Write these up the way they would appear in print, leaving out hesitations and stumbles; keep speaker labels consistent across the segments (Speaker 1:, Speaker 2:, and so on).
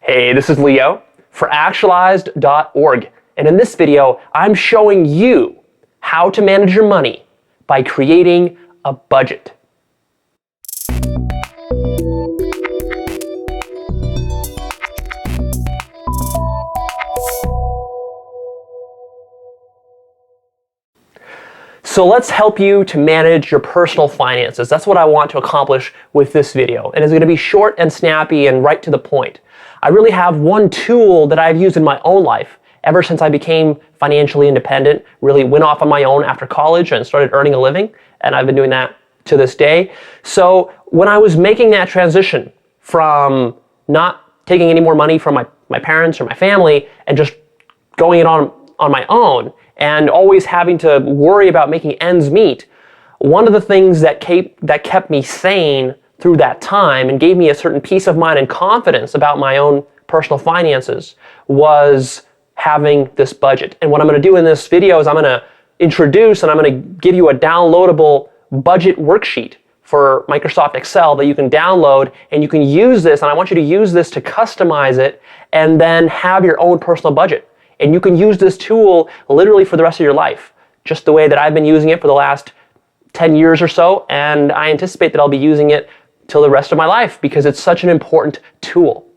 Speaker 1: Hey, this is Leo for actualized.org, and in this video, I'm showing you how to manage your money by creating a budget. So let's help you to manage your personal finances. That's what I want to accomplish with this video. And it's going to be short and snappy and right to the point. I really have one tool that I've used in my own life ever since I became financially independent, really went off on my own after college and started earning a living. And I've been doing that to this day. So when I was making that transition from not taking any more money from my parents or my family and just going it on my own, and always having to worry about making ends meet, one of the things that kept me sane through that time and gave me a certain peace of mind and confidence about my own personal finances was having this budget. And what I'm going to do in this video is I'm going to introduce and I'm going to give you a downloadable budget worksheet for Microsoft Excel that you can download, and you can use this, and I want you to use this to customize it and then have your own personal budget. And you can use this tool literally for the rest of your life, just the way that I've been using it for the last 10 years or so, and I anticipate that I'll be using it till the rest of my life because it's such an important tool.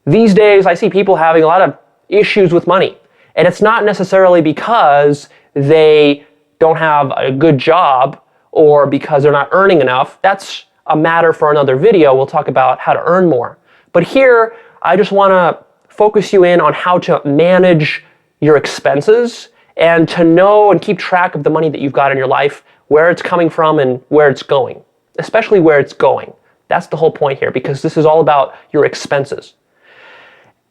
Speaker 1: These days, I see people having a lot of issues with money, and it's not necessarily because they don't have a good job or because they're not earning enough. That's a matter for another video. We'll talk about how to earn more. But here, I just want to focus you in on how to manage your expenses and to know and keep track of the money that you've got in your life, where it's coming from and where it's going, especially where it's going. That's the whole point here, because this is all about your expenses.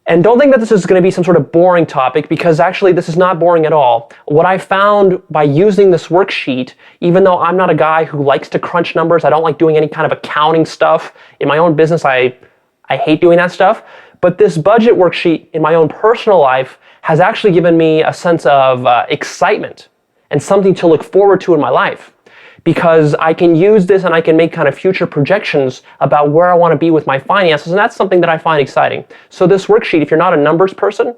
Speaker 1: And don't think that this is going to be some sort of boring topic, because actually this is not boring at all. What I found by using this worksheet, even though I'm not a guy who likes to crunch numbers, I don't like doing any kind of accounting stuff. In my own business, I hate doing that stuff. But this budget worksheet in my own personal life has actually given me a sense of excitement and something to look forward to in my life, because I can use this and I can make kind of future projections about where I want to be with my finances, and that's something that I find exciting. So this worksheet, if you're not a numbers person,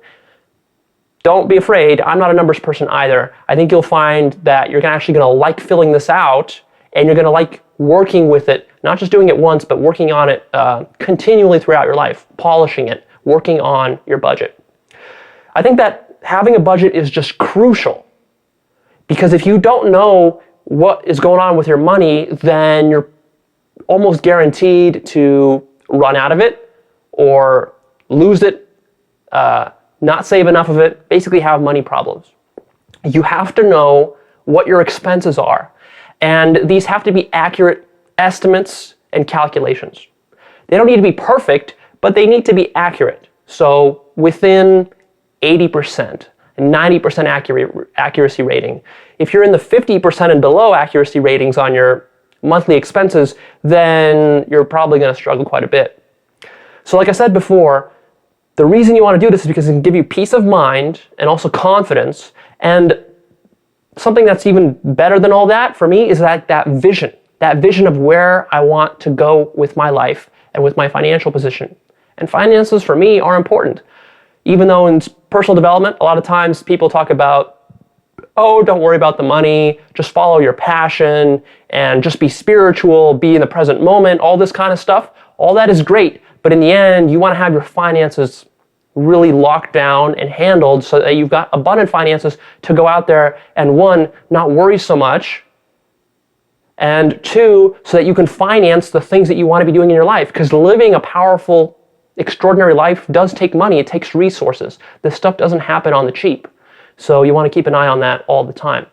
Speaker 1: don't be afraid. I'm not a numbers person either. I think you'll find that you're actually going to like filling this out, and you're going to like working with it, not just doing it once, but working on it continually throughout your life, polishing it, working on your budget. I think that having a budget is just crucial, because if you don't know what is going on with your money, then you're almost guaranteed to run out of it or lose it, not save enough of it, basically have money problems. You have to know what your expenses are. And these have to be accurate estimates and calculations. They don't need to be perfect, but they need to be accurate. So within 80% and 90% accuracy rating. If you're in the 50% and below accuracy ratings on your monthly expenses, then you're probably going to struggle quite a bit. So like I said before, the reason you want to do this is because it can give you peace of mind and also confidence. And something that's even better than all that for me is that vision of where I want to go with my life and with my financial position. And finances for me are important. Even though in personal development, a lot of times people talk about, oh, don't worry about the money, just follow your passion and just be spiritual, be in the present moment, all this kind of stuff. All that is great, but in the end, you want to have your finances really locked down and handled so that you've got abundant finances to go out there and, one, not worry so much, and two, so that you can finance the things that you want to be doing in your life. Because living a powerful, extraordinary life does take money. It takes resources. This stuff doesn't happen on the cheap. So you want to keep an eye on that all the time.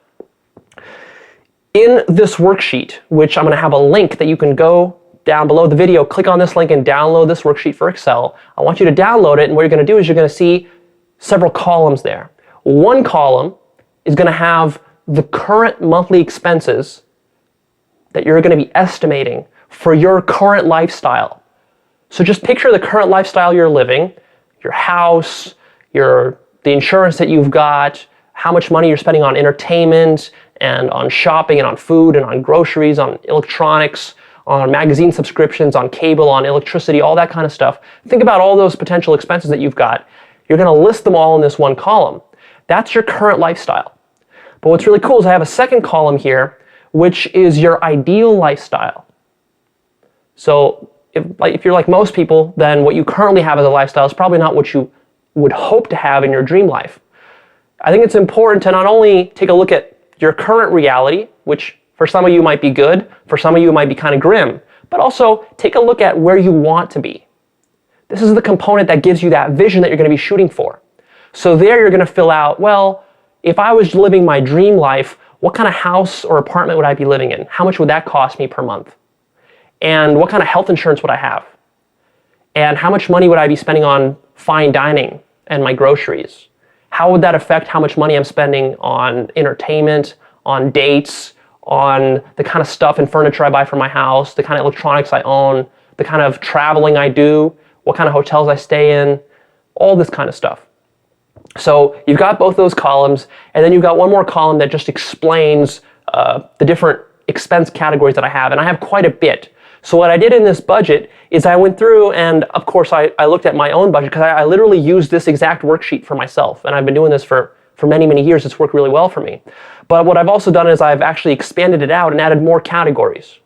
Speaker 1: In this worksheet, which I'm going to have a link that you can go down below the video, click on this link and download this worksheet for Excel. I want you to download it, and what you're going to do is you're going to see several columns there. One column is going to have the current monthly expenses that you're going to be estimating for your current lifestyle. So just picture the current lifestyle you're living, your house, the insurance that you've got, how much money you're spending on entertainment and on shopping and on food and on groceries, on electronics, on magazine subscriptions, on cable, on electricity, all that kind of stuff. Think about all those potential expenses that you've got. You're going to list them all in this one column. That's your current lifestyle. But what's really cool is I have a second column here, which is your ideal lifestyle. So if you're like most people, then what you currently have as a lifestyle is probably not what you would hope to have in your dream life. I think it's important to not only take a look at your current reality, which for some of you might be good, for some of you it might be kind of grim, but also take a look at where you want to be. This is the component that gives you that vision that you're going to be shooting for. So there you're going to fill out, well, if I was living my dream life, what kind of house or apartment would I be living in? How much would that cost me per month? And what kind of health insurance would I have? And how much money would I be spending on fine dining and my groceries? How would that affect how much money I'm spending on entertainment, on dates, on the kind of stuff and furniture I buy for my house, the kind of electronics I own, the kind of traveling I do, what kind of hotels I stay in, all this kind of stuff. So you've got both those columns, and then you've got one more column that just explains the different expense categories that I have, and I have quite a bit. So what I did in this budget is I went through and, of course, I looked at my own budget because I literally used this exact worksheet for myself, and I've been doing this for many, many years. It's worked really well for me. But what I've also done is I've actually expanded it out and added more categories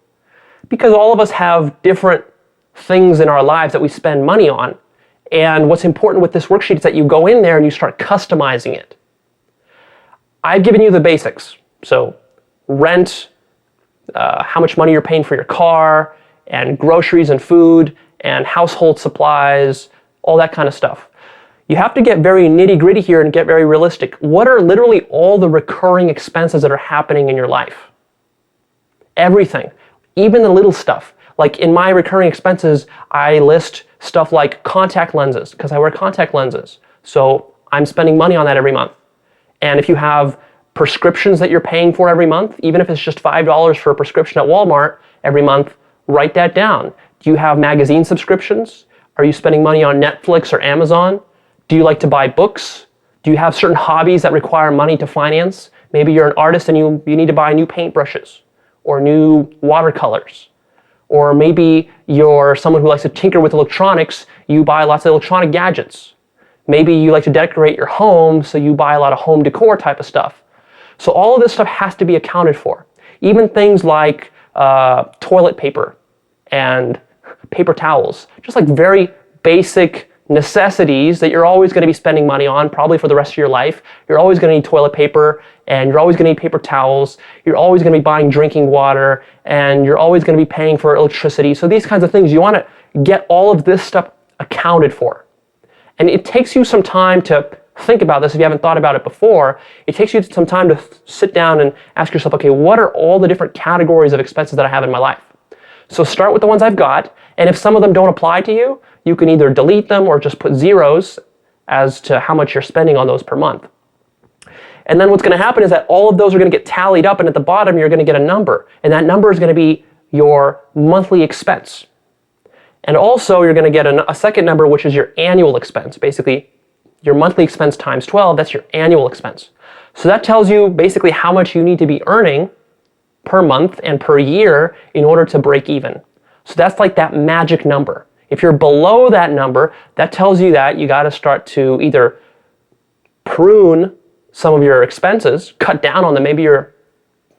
Speaker 1: because all of us have different things in our lives that we spend money on. And what's important with this worksheet is that you go in there and you start customizing it. I've given you the basics. So rent, how much money you're paying for your car, and groceries and food, and household supplies, all that kind of stuff. You have to get very nitty-gritty here and get very realistic. What are literally all the recurring expenses that are happening in your life? Everything, even the little stuff. Like in my recurring expenses, I list stuff like contact lenses, because I wear contact lenses. So I'm spending money on that every month. And if you have prescriptions that you're paying for every month, even if it's just $5 for a prescription at Walmart every month, write that down. Do you have magazine subscriptions? Are you spending money on Netflix or Amazon? Do you like to buy books? Do you have certain hobbies that require money to finance? Maybe you're an artist and you need to buy new paintbrushes or new watercolors. Or maybe you're someone who likes to tinker with electronics, you buy lots of electronic gadgets. Maybe you like to decorate your home, so you buy a lot of home decor type of stuff. So all of this stuff has to be accounted for. Even things like toilet paper and paper towels, just like very basic necessities that you're always going to be spending money on, probably for the rest of your life. You're always going to need toilet paper, and you're always going to need paper towels. You're always going to be buying drinking water, and you're always going to be paying for electricity. So these kinds of things, you want to get all of this stuff accounted for. And it takes you some time to think about this if you haven't thought about it before. It takes you some time to sit down and ask yourself, okay, what are all the different categories of expenses that I have in my life? So start with the ones I've got, and if some of them don't apply to you, you can either delete them or just put zeros as to how much you're spending on those per month. And then what's going to happen is that all of those are going to get tallied up, and at the bottom you're going to get a number, and that number is going to be your monthly expense. And also you're going to get a second number, which is your annual expense. Basically, your monthly expense times 12, that's your annual expense. So that tells you basically how much you need to be earning per month and per year in order to break even. So that's like that magic number. If you're below that number, that tells you that you got to start to either prune some of your expenses, cut down on them. Maybe you're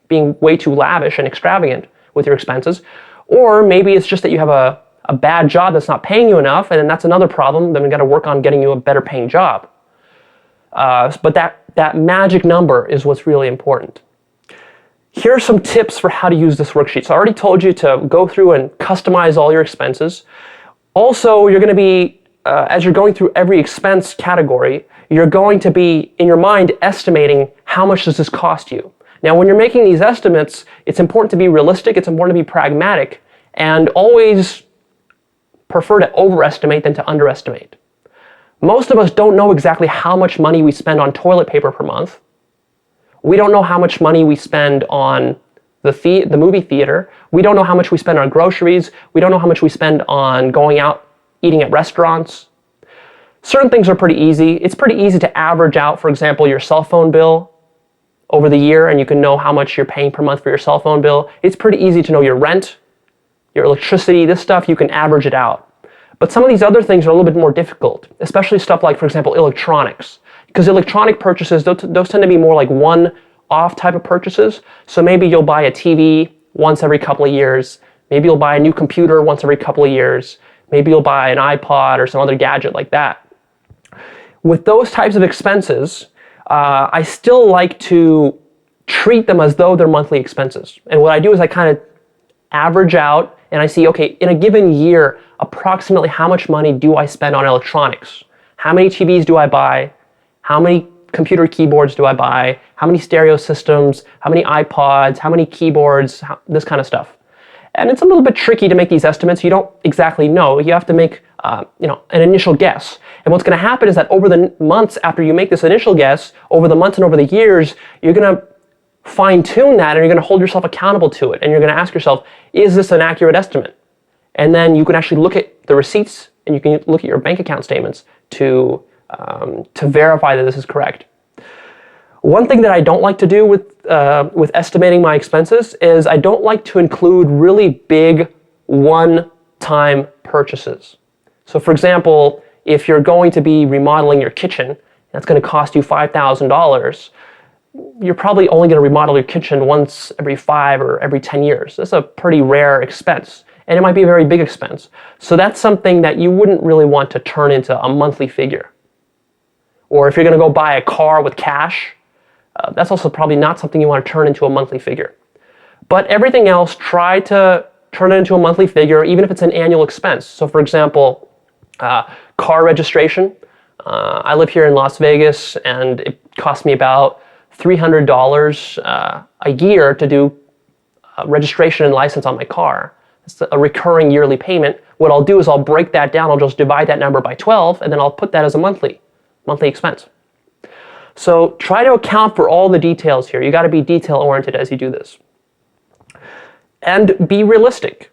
Speaker 1: being way too lavish and extravagant with your expenses, or maybe it's just that you have a bad job that's not paying you enough, and then that's another problem. Then we got to work on getting you a better paying job. But that magic number is what's really important. Here are some tips for how to use this worksheet. So I already told you to go through and customize all your expenses. Also, you're going to be, as you're going through every expense category, you're going to be, in your mind, estimating how much does this cost you. Now, when you're making these estimates, it's important to be realistic, it's important to be pragmatic, and always prefer to overestimate than to underestimate. Most of us don't know exactly how much money we spend on toilet paper per month. We don't know how much money we spend on the movie theater. We don't know how much we spend on groceries. We don't know how much we spend on going out, eating at restaurants. Certain things are pretty easy. It's pretty easy to average out, for example, your cell phone bill over the year, and you can know how much you're paying per month for your cell phone bill. It's pretty easy to know your rent, your electricity, this stuff, you can average it out. But some of these other things are a little bit more difficult, especially stuff like, for example, electronics. Because electronic purchases, those tend to be more like one-off type of purchases. So maybe you'll buy a TV once every couple of years. Maybe you'll buy a new computer once every couple of years. Maybe you'll buy an iPod or some other gadget like that. With those types of expenses, I still like to treat them as though they're monthly expenses. And what I do is I kind of average out and I see, okay, in a given year, approximately how much money do I spend on electronics? How many TVs do I buy? How many computer keyboards do I buy? How many stereo systems? How many iPods? How many keyboards? This kind of stuff. And it's a little bit tricky to make these estimates. You don't exactly know. You have to make an initial guess. And what's going to happen is that over the months after you make this initial guess, over the months and over the years, you're going to fine-tune that and you're going to hold yourself accountable to it. And you're going to ask yourself, is this an accurate estimate? And then you can actually look at the receipts and you can look at your bank account statements to verify that this is correct. One thing that I don't like to do with estimating my expenses is I don't like to include really big one-time purchases. So for example, if you're going to be remodeling your kitchen, that's going to cost you $5,000, you're probably only going to remodel your kitchen once every 5 or every 10 years. That's a pretty rare expense, and it might be a very big expense. So that's something that you wouldn't really want to turn into a monthly figure. Or if you're going to go buy a car with cash, that's also probably not something you want to turn into a monthly figure. But everything else, try to turn it into a monthly figure, even if it's an annual expense. So for example, car registration. I live here in Las Vegas, and it costs me about $300 a year to do registration and license on my car. It's a recurring yearly payment. What I'll do is I'll break that down. I'll just divide that number by 12, and then I'll put that as a monthly expense. So try to account for all the details here. You got to be detail-oriented as you do this. And be realistic,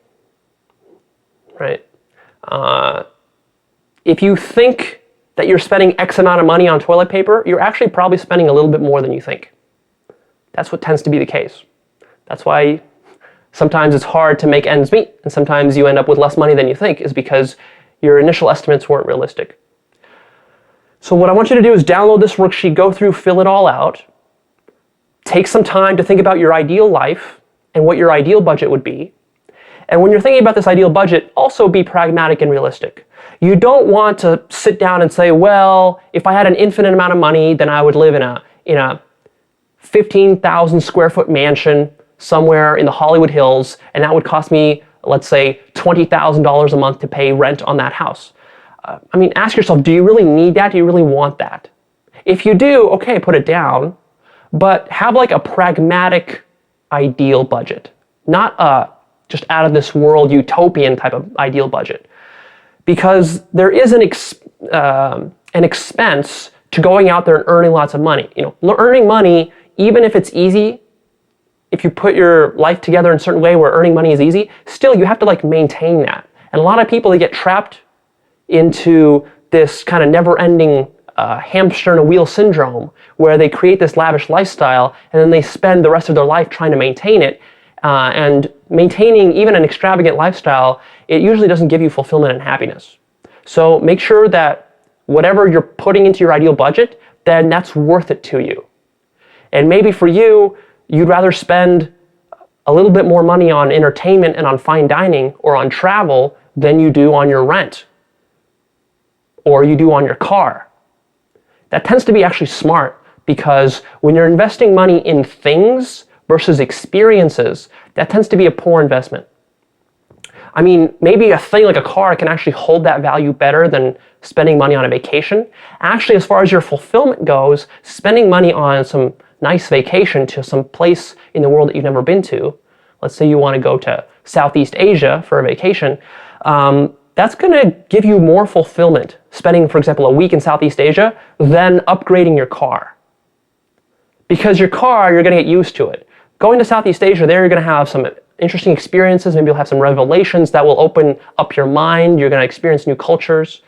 Speaker 1: right? If you think that you're spending X amount of money on toilet paper, you're actually probably spending a little bit more than you think. That's what tends to be the case. That's why sometimes it's hard to make ends meet, and sometimes you end up with less money than you think, is because your initial estimates weren't realistic. So what I want you to do is download this worksheet, go through, fill it all out, take some time to think about your ideal life and what your ideal budget would be. And when you're thinking about this ideal budget, also be pragmatic and realistic. You don't want to sit down and say, well, if I had an infinite amount of money, then I would live in a 15,000 square foot mansion somewhere in the Hollywood Hills, and that would cost me, let's say, $20,000 a month to pay rent on that house. Ask yourself, do you really need that? Do you really want that? If you do, okay, put it down, but have like a pragmatic ideal budget, not a just out of this world utopian type of ideal budget. Because there is an expense to going out there and earning lots of money. Earning money, even if it's easy, if you put your life together in a certain way where earning money is easy, still you have to maintain that. And a lot of people, they get trapped into this kind of never-ending hamster in a wheel syndrome, where they create this lavish lifestyle and then they spend the rest of their life trying to maintain it. And maintaining even an extravagant lifestyle, it usually doesn't give you fulfillment and happiness. So make sure that whatever you're putting into your ideal budget, then that's worth it to you. And maybe for you, you'd rather spend a little bit more money on entertainment and on fine dining or on travel than you do on your rent or you do on your car. That tends to be actually smart, because when you're investing money in things versus experiences, that tends to be a poor investment. Maybe a thing like a car can actually hold that value better than spending money on a vacation. Actually, as far as your fulfillment goes, spending money on some nice vacation to some place in the world that you've never been to, let's say you want to go to Southeast Asia for a vacation, that's going to give you more fulfillment, spending, for example, a week in Southeast Asia, than upgrading your car. Because your car, you're going to get used to it. Going to Southeast Asia, there you're going to have some interesting experiences. Maybe you'll have some revelations that will open up your mind. You're going to experience new cultures.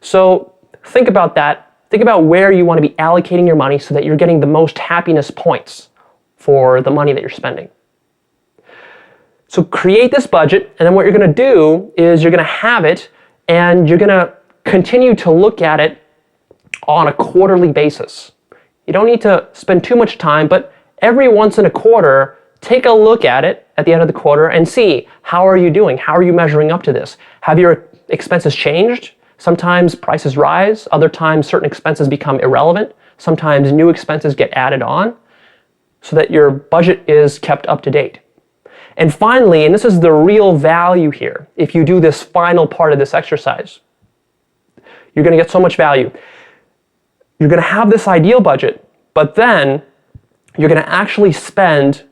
Speaker 1: So think about that. Think about where you want to be allocating your money so that you're getting the most happiness points for the money that you're spending. So create this budget, and then what you're going to do is you're going to have it, and you're going to continue to look at it on a quarterly basis. You don't need to spend too much time, but every once in a quarter, take a look at it at the end of the quarter and see, how are you doing? How are you measuring up to this? Have your expenses changed? Sometimes prices rise, other times certain expenses become irrelevant, sometimes new expenses get added on, so that your budget is kept up to date. And finally, and this is the real value here, if you do this final part of this exercise, you're going to get so much value. You're going to have this ideal budget, but then you're going to actually spend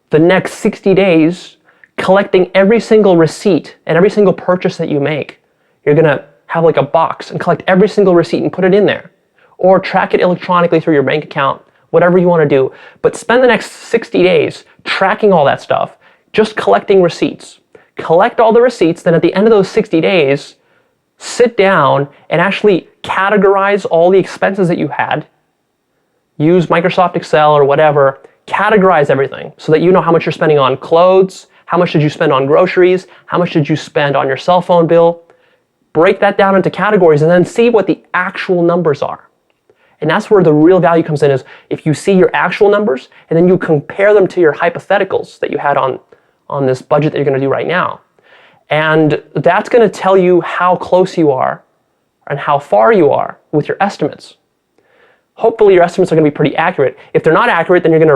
Speaker 1: the next 60 days collecting every single receipt and every single purchase that you make. You're going to have like a box and collect every single receipt and put it in there, or track it electronically through your bank account, whatever you want to do. But spend the next 60 days tracking all that stuff, just collecting receipts. Collect all the receipts, then at the end of those 60 days, sit down and actually categorize all the expenses that you had. Use Microsoft Excel or whatever, categorize everything so that you know how much you're spending on clothes, how much did you spend on groceries, how much did you spend on your cell phone bill. Break that down into categories and then see what the actual numbers are. And that's where the real value comes in, is if you see your actual numbers and then you compare them to your hypotheticals that you had on this budget that you're going to do right now. And that's going to tell you how close you are and how far you are with your estimates. Hopefully your estimates are going to be pretty accurate. If they're not accurate, then you're going to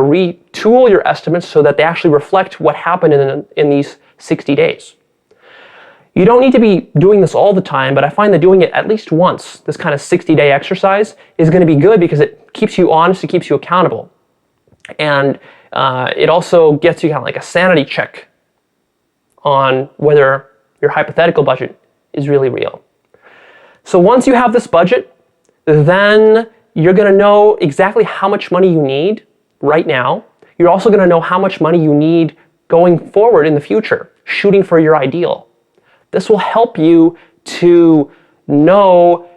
Speaker 1: retool your estimates so that they actually reflect what happened in these 60 days. You don't need to be doing this all the time, but I find that doing it at least once, this kind of 60-day exercise, is going to be good because it keeps you honest, it keeps you accountable. And it also gets you kind of like a sanity check on whether your hypothetical budget is really real. So once you have this budget, then you're going to know exactly how much money you need right now. You're also going to know how much money you need going forward in the future, shooting for your ideal. This will help you to know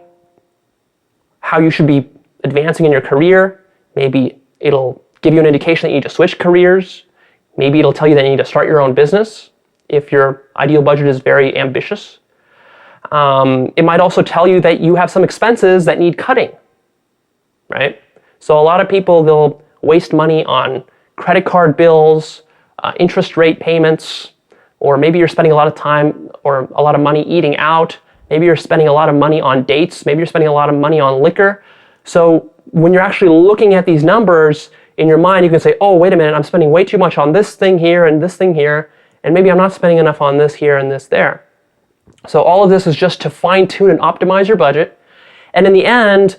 Speaker 1: how you should be advancing in your career. Maybe it'll give you an indication that you need to switch careers. Maybe it'll tell you that you need to start your own business if your ideal budget is very ambitious. It might also tell you that you have some expenses that need cutting, right? So a lot of people, they'll waste money on credit card bills, interest rate payments, or maybe you're spending a lot of time or a lot of money eating out. Maybe you're spending a lot of money on dates. Maybe you're spending a lot of money on liquor. So when you're actually looking at these numbers in your mind, you can say, oh, wait a minute, I'm spending way too much on this thing here and this thing here, and maybe I'm not spending enough on this here and this there. So all of this is just to fine tune and optimize your budget. And in the end,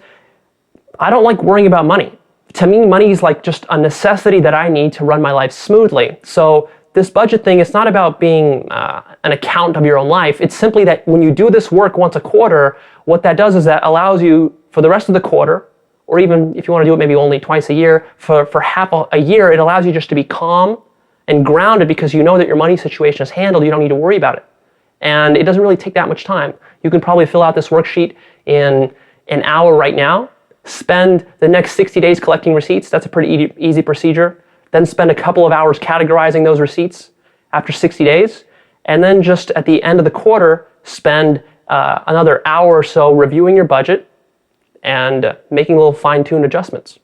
Speaker 1: I don't like worrying about money. To me, money is like just a necessity that I need to run my life smoothly. So this budget thing, it's not about being an accountant of your own life. It's simply that when you do this work once a quarter, what that does is that allows you for the rest of the quarter, or even if you want to do it maybe only twice a year, for half a year, it allows you just to be calm and grounded because you know that your money situation is handled. You don't need to worry about it. And it doesn't really take that much time. You can probably fill out this worksheet in an hour right now, spend the next 60 days collecting receipts. That's a pretty easy procedure. Then spend a couple of hours categorizing those receipts after 60 days. And then just at the end of the quarter, spend another hour or so reviewing your budget and making little fine-tuned adjustments.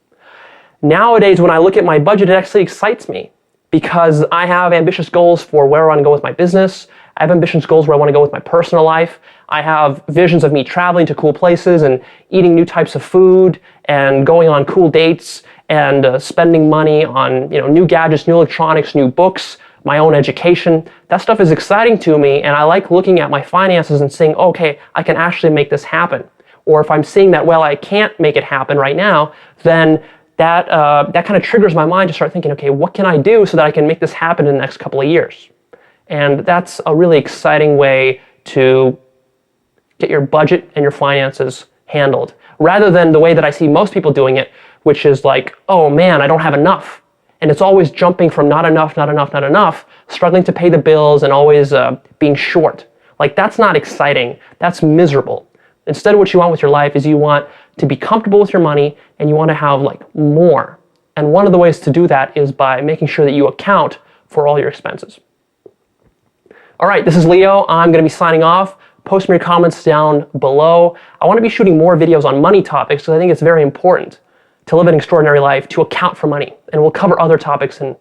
Speaker 1: Nowadays, when I look at my budget, it actually excites me because I have ambitious goals for where I want to go with my business. I have ambitious goals where I want to go with my personal life. I have visions of me traveling to cool places and eating new types of food and going on cool dates and spending money on new gadgets, new electronics, new books, my own education. That stuff is exciting to me, and I like looking at my finances and saying, okay, I can actually make this happen. Or if I'm seeing that, well, I can't make it happen right now, then that kind of triggers my mind to start thinking, okay, what can I do so that I can make this happen in the next couple of years? And that's a really exciting way to get your budget and your finances handled, rather than the way that I see most people doing it, which is like, oh man, I don't have enough. And it's always jumping from not enough, not enough, not enough, struggling to pay the bills and always being short. Like, that's not exciting. That's miserable. Instead, what you want with your life is you want to be comfortable with your money and you want to have like more. And one of the ways to do that is by making sure that you account for all your expenses. All right, this is Leo. I'm going to be signing off. Post me your comments down below. I want to be shooting more videos on money topics because I think it's very important to live an extraordinary life, to account for money. And we'll cover other topics in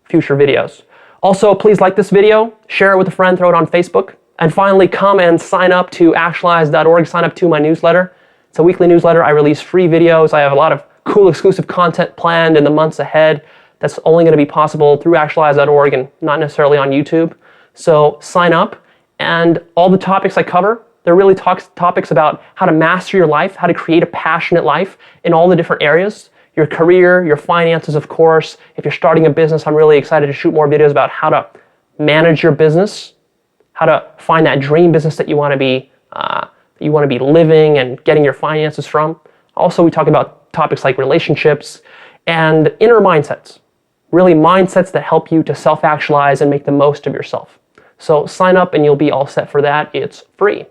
Speaker 1: future videos. Also, please like this video, share it with a friend, throw it on Facebook. And finally, come and sign up to actualize.org, sign up to my newsletter. It's a weekly newsletter. I release free videos. I have a lot of cool exclusive content planned in the months ahead that's only going to be possible through actualize.org and not necessarily on YouTube. So sign up, and all the topics I cover, they're really topics about how to master your life, how to create a passionate life in all the different areas. Your career, your finances, of course. If you're starting a business, I'm really excited to shoot more videos about how to manage your business, how to find that dream business that you want to be living and getting your finances from. Also, we talk about topics like relationships and inner mindsets, really mindsets that help you to self-actualize and make the most of yourself. So sign up and you'll be all set for that. It's free.